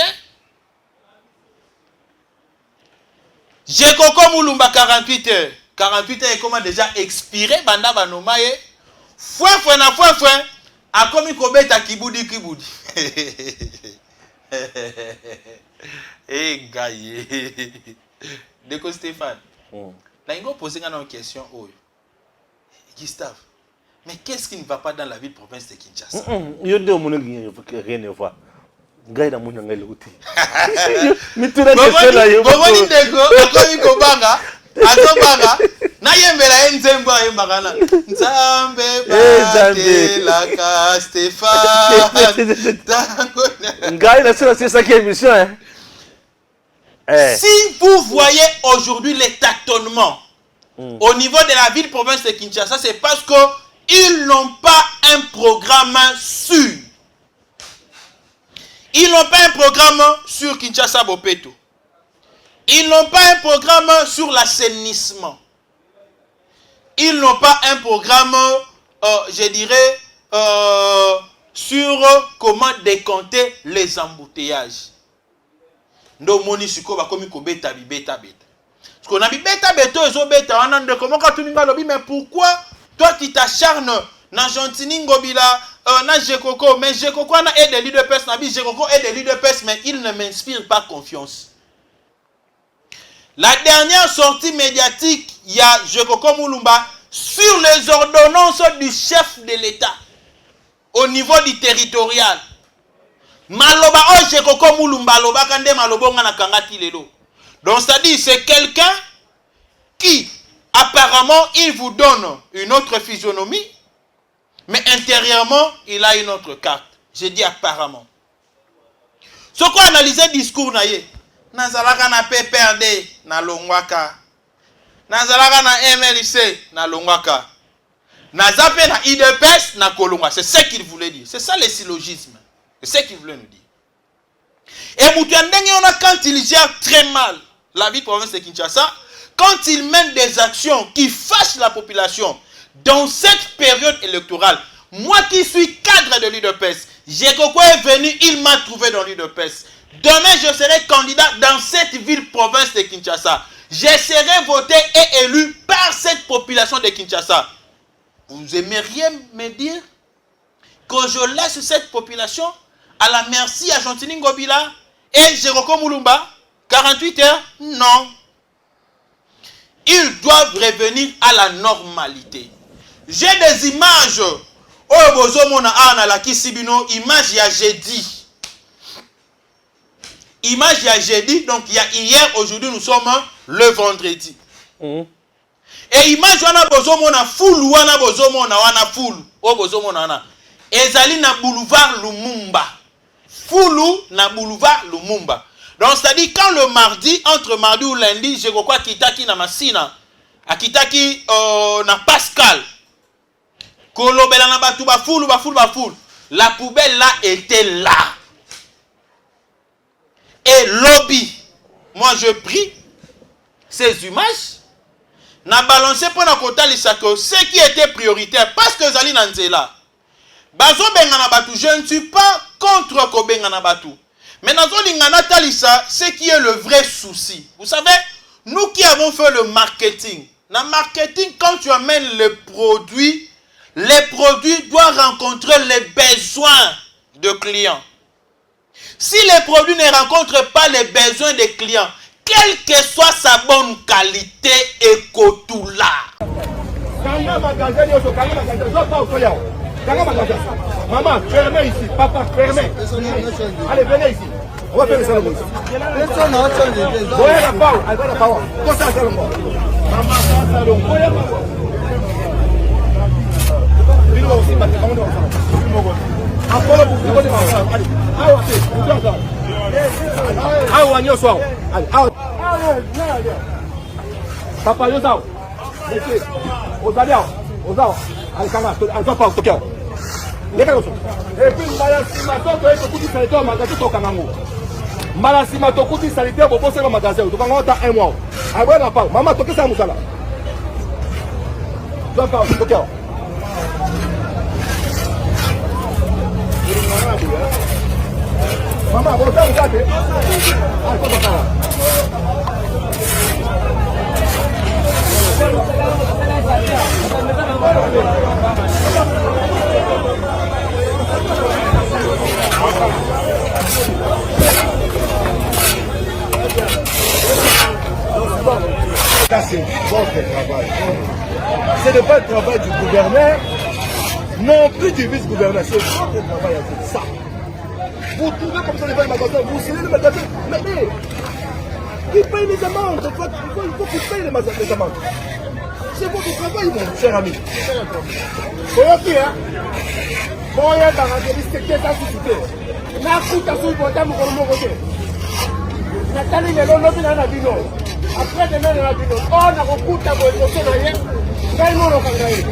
Jekoko Moulumba 48 heures. 48 heures est comment déjà expiré, Banda Banomaye. Fouin, a commis Kobeta Kiboudi. Eh, gaillé. Déco Stéphane. Là, il va poser une question. Gustave, mais qu'est-ce qui ne va pas dans la ville province de Kinshasa? Il y a rien à voir. Gaïda Mounia Ngelouti. Mais tu c'est ça qui est mission, hein. Si vous voyez aujourd'hui les tâtonnements au niveau de la ville province de Kinshasa, c'est parce qu'ils n'ont pas un programme sûr. Ils n'ont pas un programme sur Kinshasa Bopeto. Ils n'ont pas un programme sur l'assainissement. Ils n'ont pas un programme, je dirais, sur comment décompter les embouteillages. Ndo moni siko ba komi ko beta beta. Parce qu'on a mis beta ezo beta on a comment quand tu lobby, mais pourquoi toi tu t'acharnes na Jantini Ngobila na Jekoko, mais Jekoko a des leaders pes na bi Jekoko est des leaders pes, mais il ne m'inspire pas confiance. La dernière sortie médiatique, il y a Jekoko Moulumba sur les ordonnances du chef de l'État au niveau du territorial. Maloba oje koko mulumba loba kande malobonga na kangati lelo. Donc c'est-à-dire c'est quelqu'un qui apparemment il vous donne une autre physionomie, mais intérieurement il a une autre carte. Je dis apparemment. Ce qu'on analyse le discours na ye, nazalaka na PPRD na longwaka, nazalaka na MLC na longwaka, nazape na IDPS na kolongwa. C'est ce qu'il voulait dire. C'est ça le syllogisme. C'est ce qu'il voulait nous dire. Et Moutiandengona, quand il gère très mal la vie de province de Kinshasa, quand il mène des actions qui fâchent la population dans cette période électorale, moi qui suis cadre de l'UDPS, Jekoko est venu, il m'a trouvé dans l'UDPS. Demain, je serai candidat dans cette ville province de Kinshasa. Je serai voté et élu par cette population de Kinshasa. Vous aimeriez me dire que je laisse cette population à la merci à Gentini Ngobila et Jérôme Moulumba 48 heures? Non. Ils doivent revenir à la normalité. J'ai des images. Oh, bozomona ana la kisibino, image ya jeudi. Image ya jeudi, donc il y a hier, aujourd'hui nous sommes le vendredi. Et image wana bozomona full wana bozomona wana full. Oh bozomona wana. Ezali na boulevard Lumumba. Full na boulevard Lumumba. Donc c'est-à-dire quand le mardi, entre mardi ou lundi, je crois kitaki na Masina, a kitaki na Pascal. Kolobela na batu ba full. La poubelle là était là. Et lobby, moi je prie ces images, n'a balancé pour la kota l'isako, ce qui était prioritaire, parce que Zali Nanzela, Bazo Bengana Batu, je ne suis pas contre Kobengana Batu. Mais Nazo Lingana Talisa, ce qui est le vrai souci. Vous savez, nous qui avons fait le marketing, dans le marketing, quand tu amènes les produits doivent rencontrer les besoins de clients. Si les produits ne rencontrent pas les besoins des clients, quelle que soit sa bonne qualité, écoute-la. Maman, fermez ici. Papa, fermez. Allez, venez ici. On va faire ça. Voyez la parole. Allez, la parole. Comment ça, le mot? Maman, ça, le mot. Papa, yo sao? Allez, et puis, Malasima tokuti sanitaire pour poser le magasin. Donc, on a un mois. Après, la part. Maman, toquez ça, Moussala. Maman, vous avez ça c'est votre travail. Ce n'est pas le travail du gouverneur, non plus du vice-gouverneur. C'est votre travail à faire ça. Vous trouvez comme ça les magasins, vous scellez les magasins. Mais qui paye les amendes? Il faut qu'ils payent les amendes. C'est votre travail, mon cher ami. Ok, hein? Bon, il y a dans la respecter sa société. Na kuta sous le bottom pour le côté. Nathalie le lobby dans la bino. Après demain dans la bino. On a kuta pour le côté derrière. Gagne mon kangai.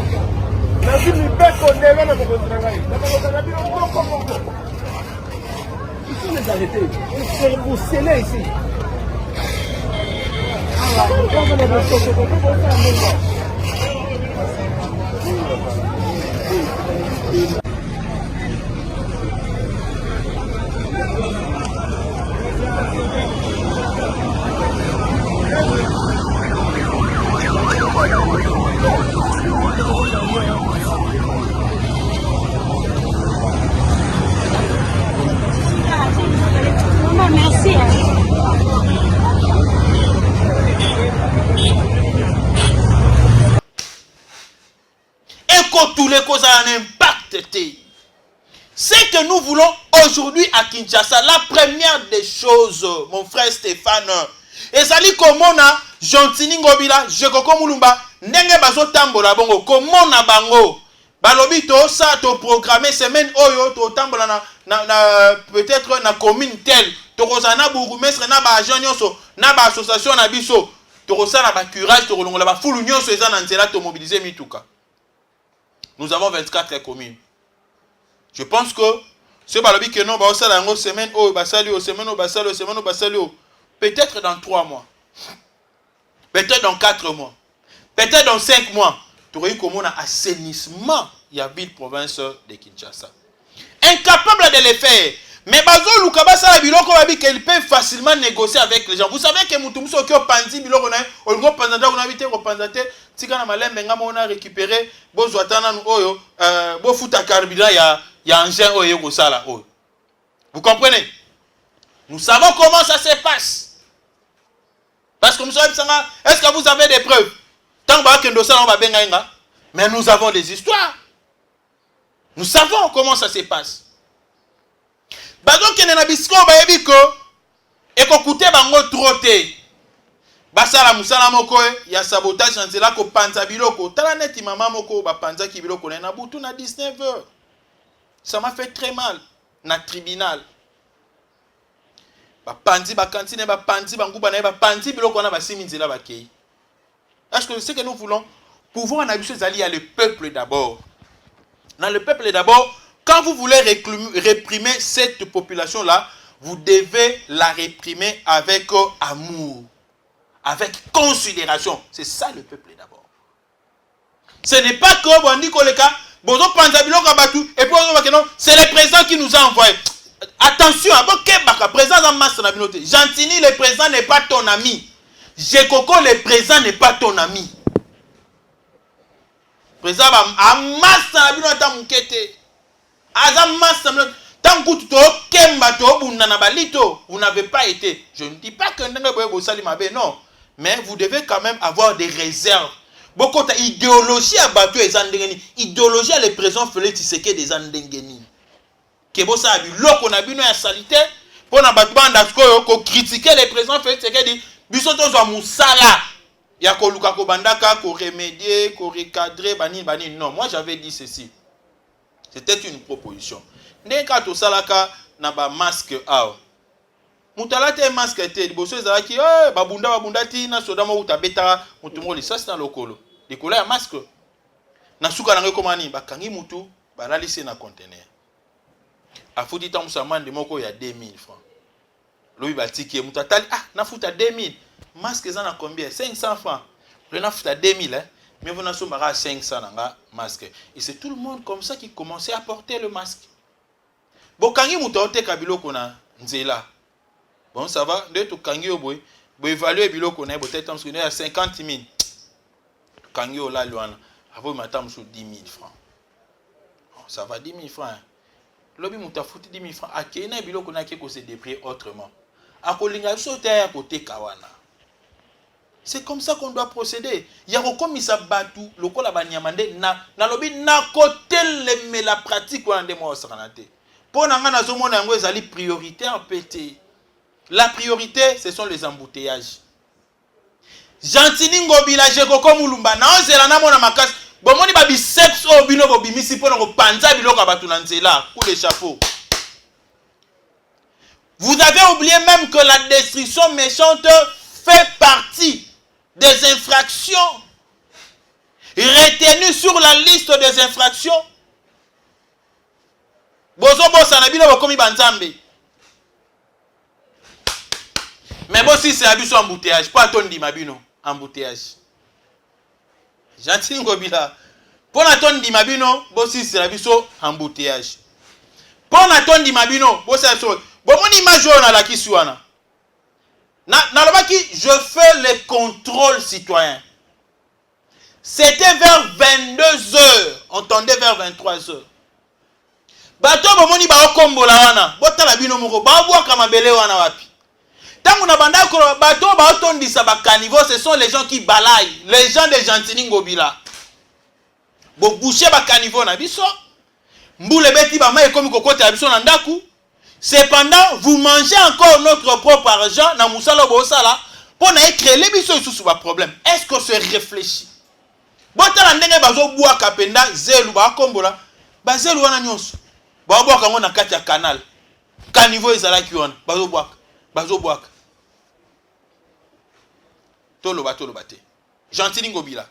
Na si mi beko neve na pour kangai. Na pour la bino comment. Il faut les arrêter. C'est vous sceller ici. Ah, on va les stocker pour ça. Maman, merci. Écoute tous les causes à un impact. Ce que nous voulons aujourd'hui à Kinshasa, la première des choses, mon frère Stéphane, et ça dit comment on a Gentini Ngobila, Jekoko Moulumba, Nenge Bazo Tambola Bongo, comment on a Bango, Balobi to ça to programmer semaine oyo to Tambola na peut-être na commune telle, to Rosana Bourgmestre na ba agent nyonso, na ba association na biso, to Rosana ba curage, to Rolongola ba fulu nyonso eza na nzela to mobiliser mituka. Nous avons 24 communes. Je pense que Ce balobi que non, bah ça la semaine, oh bah salut, semaine, oh bah salut, semaine, oh bah salut. Peut-être dans 3 mois. Peut-être dans 4 mois. Peut-être dans 5 mois. Tu aurais eu comme un assainissement. Il y a ville province de Kinshasa. Incapable de le faire. Mais bazo lukaba sala biloko babi qu'elle peut facilement négocier avec les gens. Vous savez que mutumso qui opanzi biloko na olgo panzanda on habite ko panzate tika na malembe ngama on a récupéré bozo atana oyo bo futa carburant ya engin oyo ko sala oyo. Vous comprenez? Nous savons comment ça se passe. Parce que nous savons est-ce que vous avez des preuves? Tant que nous savons mais nous avons des histoires. Nous savons comment ça se passe. Bazo kene na bisko ba yebiko e ko kute bango troté. Basala musala moko ya sabotage en cela ko panza biloko. Tala neti mama moko ba panza ki biloko na butu na 19h. Ça m'a fait très mal na tribunal. Ba panzi ba cantine ba panzi banguba na ba panzi biloko na ba siminzela ba kei. Est-ce que c'est que nous voulons pouvoir en abuser à le peuple d'abord. Dans le peuple d'abord, quand vous voulez réprimer cette population-là, vous devez la réprimer avec amour, avec considération. C'est ça le peuple d'abord. Ce n'est pas que bon dit que le cas, et puis c'est le président qui nous a envoyé. Attention, Gentini, le président n'est pas ton ami. Jekoko, le président n'est pas ton ami. Le président a vous n'avez pas été. Je ne dis pas que non, mais vous devez quand même avoir des réserves. Beaucoup d'idéologie à battu et zandengeni. Idéologie à le président Félix Tshisekedi des zandengeni. Kebo sa abi loko na bino ya salite pour na battu banda ko critiquer le président Félix Tshisekedi bisoto zo musala. Ya ko luka ko bandaka ko remédier, ko recadrer bani. Non, moi j'avais dit ceci. C'était une proposition. Ndeka to salaka na ba masque aw. Mutalate masque te liboso ezalaki babunda ti na soda mo utabeta mutumo lisasi na lokolo. Likolo ya masque. Na suka na komani bakangi mutu balalisi na conteneur. Afudi ta musamande moko ya 2000 francs. Lobi batiki mutatali na futa 2000. Masque za na combien? 500 francs. Le na futa 2000 mais vous n'avez pas 500 masque. Et c'est tout le monde comme ça qui commençait à porter le masque. Bokangi mutote kabiloko na nzela. Bon ça va, de to kangi oboy, bo évaluer biloko na peut-être parce que 50 000. Kangi ola luana, avo matam sur 10 000 francs. Ça va 10 000 francs. Lobi mutafuti 10 000 francs. Akena biloko na ki ko se dépris autrement. Akolinga sote ya côté kawana. C'est comme ça qu'on doit procéder. Yako komisa batu lokola banyamande na lobi na côté le la pratique wana de mo sakanate. Pour nga nazomona yango ezali priorité en pété. La priorité ce sont les embouteillages. Gentini ngobila jekoko mulumba na ozela na mona makasi. Bomoni ba biceps obino bo bimisi pona ko panza biloko batu na nzela coup de chapeau. Vous avez oublié même que la destruction méchante fait partie des infractions retenues sur la liste des infractions. Bozo bossa na bino bokomi banzambe. Mais bon si c'est abiso embouteillage, pas tondi mabino embouteillage. Gentil ngobila. Pour na tondi mabino, bo si c'est abiso embouteillage. Pour na tondi mabino, bo ça so. Bon mon image on a la kisuana. Na lobaki je fais le contrôle citoyen. C'était vers 22h, on tendait vers 23h. Bato bomoni ba okombola wana, botala bino moko ba bwaka mabele wana wapi. Tangu na banda ko bato ba otondisa ba caniveau, ce sont les gens qui balaillent, les gens de Gentini Ngobila. Bo boucher ba caniveau na biso. Mbule beti ba mai komi kokota biso na ndaku. Cependant, vous mangez encore notre propre argent na musala bosala pour na créer les biso sous ba problème. Est-ce que c'est réfléchi? Botala ndenge bazo bwaka penda zelu ba kombola. Ba zelu wana nyonso. Ba bwaka ngo na kati ya canal. Caniveau ezalaki wana, bazo bwaka. Tolo bate. Gentili Ngobila.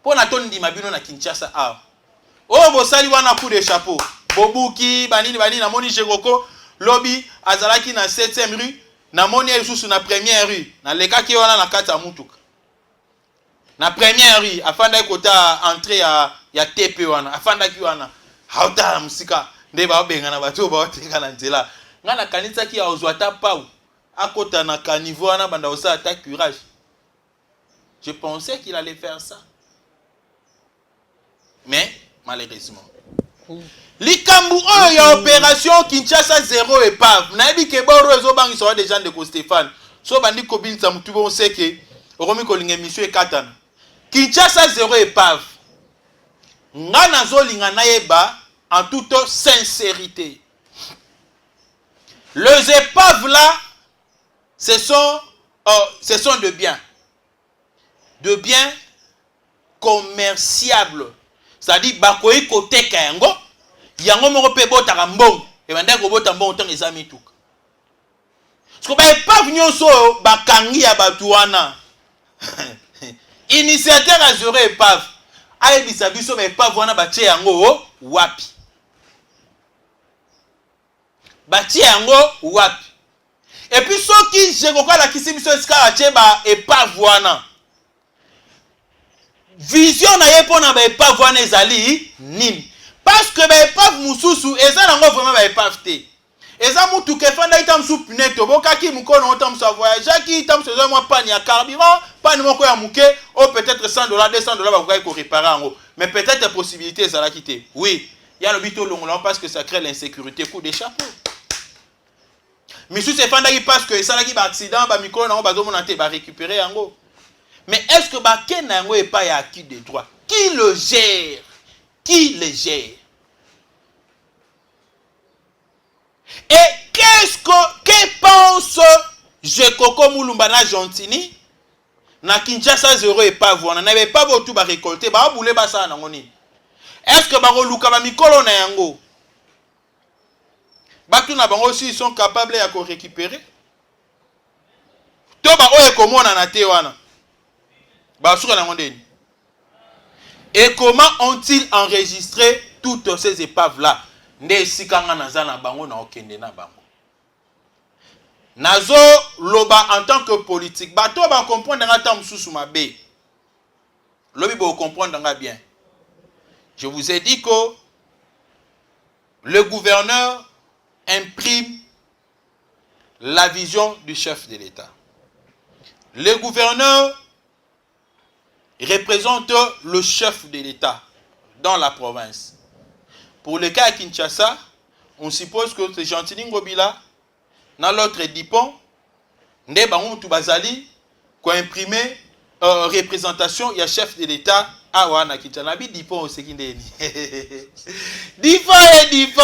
Pona tondi mabino na Kinshasa a. Oh bosali wana coup de chapeau. bobuki banini banini namoni Jekoko lobby azalaki na 7e rue namoni esusu na 1e rue na lekaki wana na kata mutuka na 1e rue afanda kota entrée ya TP wana afanda ki wana hauta musika nde ba benga na bato ba oteka na nzela ngana kanisa ki ozwata pau akota na caniveau wana banda osa attaque curage. Je pensais qu'il allait faire ça. Mais malheureusement likambu oyo ya opération Kinshasa 0 épave nayebi ke boro ezobangisa wa des gens de Stéphane so bandi kobinisa mutu bon seke okomi kolinga mission ekatana Kinshasa 0 épave nga nazolinga nayeba en toute sincérité les épaves là ce sont de biens commerciables. C'est-à-dire bakoyi koteka yango yango moko pe botaka mbongo e banda ko bota mbongo tant ezami tuka. Parce que ba épave nyonso bakangi ya batu wana initiateur à 0 épave ayebisa biso ba épave wana batie yango wapi et puis soki Jekoko la kisi biso esika atie ba épave wana vision na yepona ba épave wana ezali nini parce que ba épave mususu eza nango vraiment ba épave te eza mutu ke fanda itamsu puneto bokaki mukono otamsu voyager ki itamsu zo mwa pani ya carburant pani moko ya muke o peut-être $100 $200 bakokai ko réparer ango mais peut-être possibilité ezala kite oui ya le bito longola parce que ça crée l'insécurité coup des chapeaux mais si c'est fanda ki parce que ça la ki ba accident ba mikono nango bazo monate ba récupérer ango. Mais est-ce que Baken n'a pas acquis des droits? Qui le gère? Et que pense Jekoko Mulumba na Jontini? Na Kinshasa 0 épave wana n'avait pas tout ba récolter ba boule ba ça na ngoni. Est-ce que ba luka ba mikolo na yango? Batu na bango aussi sont capables ya ko récupérer? To ba oye komona na te wana. Et comment ont-ils enregistré toutes ces épaves-là? Nazo loba en tant que politique. Bato ba comprendre nga tam susu mabe. Lobi ba comprendre nga bien. Je vous ai dit que le gouverneur imprime la vision du chef de l'État. Le gouverneur représente le chef de l'État dans la province. Pour le cas à Kinshasa, on suppose que c'est Gentili Ngobila, dans l'autre Dipon, Nde Bango Toubazali, qui a imprimé représentation, il y a chef de l'État à Wana Kinshasa. Nabi Dipon au Sekindeni. Dipon et Dipon.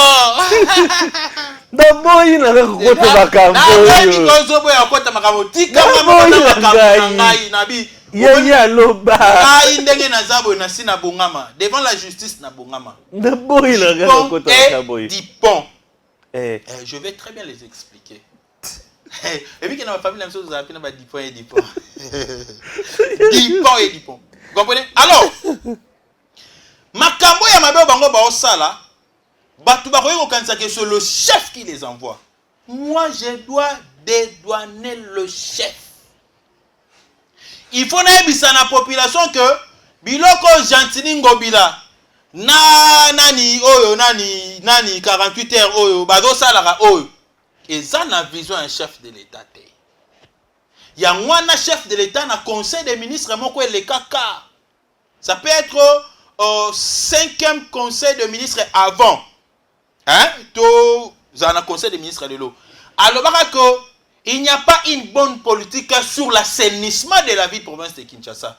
D'abord, il n'a pas devant la justice na bongama. Dipon. Je vais très bien les expliquer. Et puis que dans ma famille, la même chose, vous appelez Dipon et Dipon. Dipon et Dipon. Vous comprenez? Alors, Makambo ya mabe bango ba osala, batu ba koyeko kanisa que c'est le chef qui les envoie. Moi, je dois dédouaner le chef. Il faut naibisa na population que biloko Gentili Ngobila nani 48 heures oyo bazo salaka oyo eza na vision un chef de l'État te. Ya mwana chef de l'État na conseil des ministres moko le kaka. Ça peut être 5e conseil de ministres avant. Hein? To zana conseil des ministres de l'eau. Alors il n'y a pas une bonne politique sur l'assainissement de la ville de province de Kinshasa.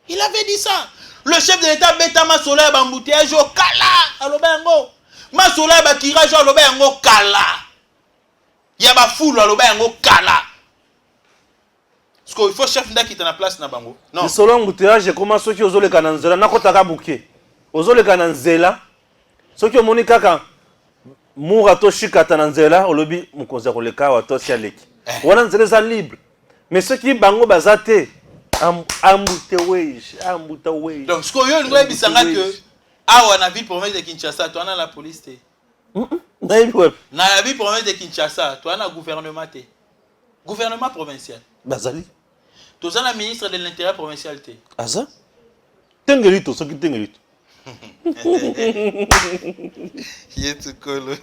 Il avait dit ça. Le chef de l'État beta masola bambouteage au kala alobengo. Masola ba tirage alobengo kala. Ya ba foule alobengo kala. Parce qu'il faut chef d'État qui est en place na bango. Non. Selon embouteillage comment ceux qui osent le kananzela nakotaka buke. Osole le kananzela. Ceux qui ont moni kaka Moura to shika tananzela olobi mukonza koleka wa to sialeki. Wana nzela libre. Mais ceux qui bango bazate embouteillage. Donc ce qu'on y a bisanga que awa na ville province de Kinshasa, tu as la police. nayebi wapi na la province de Kinshasa toi na gouvernement te gouvernement provincial bazali toi na ministre de l'intérieur provincial te aza tengelito soki tengelito yetukolo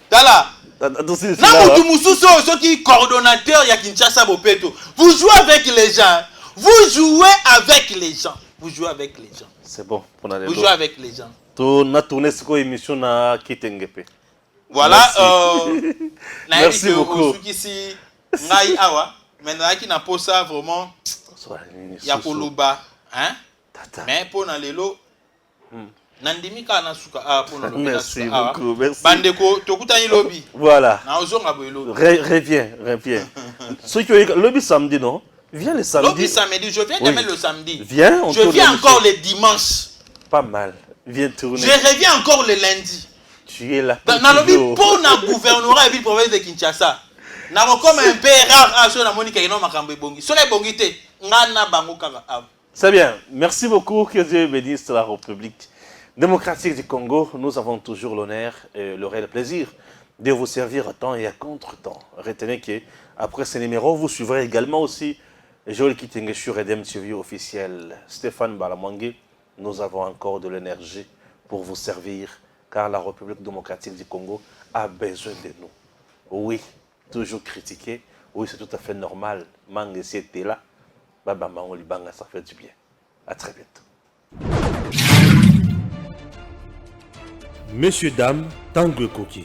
tala na mutu mususu soki coordonnateur ya Kinshasa Bopeto vous jouez avec les gens vous jouez avec les gens vous jouez avec les gens c'est bon pour vous jouez avec les gens on a tourné ce quoi émission na Kitengepe voilà merci beaucoup soki ngai awa maintenant qui na posa vraiment ya koluba hein mais pour na lelo nandimika na suka pour na merci beaucoup merci bandeko tokutani lobby voilà na ozonga boy lobby reviens ceux qui ont lobby samedi non viens le samedi lobby samedi je viens demain le samedi viens je viens encore le dimanche pas mal viens tourner je reviens encore le lundi tu es là na lobby pour na gouvernorat et ville province de Kinshasa na comme un peu rare sur la Monica ino makambo bongi sur les bongi te ngana bango kaka c'est bien merci beaucoup que Dieu bénisse la République démocratique du Congo. Nous avons toujours l'honneur et le réel plaisir de vous servir à temps et à contre-temps. Retenez que après ce numéro, vous suivrez également aussi Joël Kitenge sur Edem TV officiel. Stéphane Balamwangue, nous avons encore de l'énergie pour vous servir car la République démocratique du Congo a besoin de nous. Oui, toujours critiqué. Oui, c'est tout à fait normal. Mangue si était là. Baba Mangolibanga, ça fait du bien. À très bientôt. Messieurs, dames, Tanguy Koki.